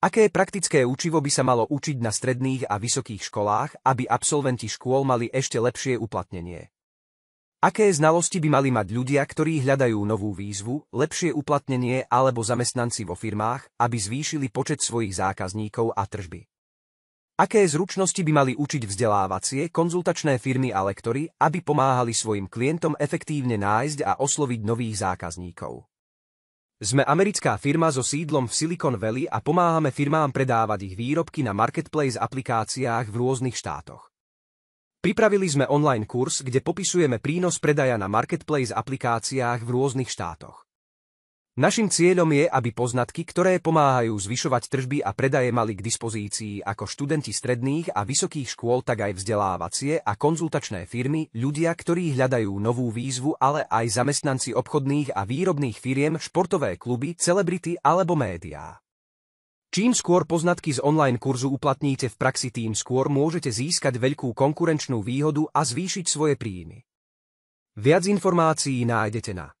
Aké praktické učivo by sa malo učiť na stredných a vysokých školách, aby absolventi škôl mali ešte lepšie uplatnenie? Aké znalosti by mali mať ľudia, ktorí hľadajú novú výzvu, lepšie uplatnenie alebo zamestnanci vo firmách, aby zvýšili počet svojich zákazníkov a tržby? Aké zručnosti by mali učiť vzdelávacie, konzultačné firmy a lektory, aby pomáhali svojim klientom efektívne nájsť a osloviť nových zákazníkov? Sme americká firma so sídlom v Silicon Valley a pomáhame firmám predávať ich výrobky na marketplace aplikáciách v rôznych štátoch. Pripravili sme online kurz, kde popisujeme prínos predaja na marketplace aplikáciách v rôznych štátoch. Naším cieľom je, aby poznatky, ktoré pomáhajú zvyšovať tržby a predaje, mali k dispozícii ako študenti stredných a vysokých škôl, tak aj vzdelávacie a konzultačné firmy, ľudia, ktorí hľadajú novú výzvu, ale aj zamestnanci obchodných a výrobných firiem, športové kluby, celebrity alebo médiá. Čím skôr poznatky z online kurzu uplatníte v praxi, tým skôr môžete získať veľkú konkurenčnú výhodu a zvýšiť svoje príjmy. Viac informácií nájdete na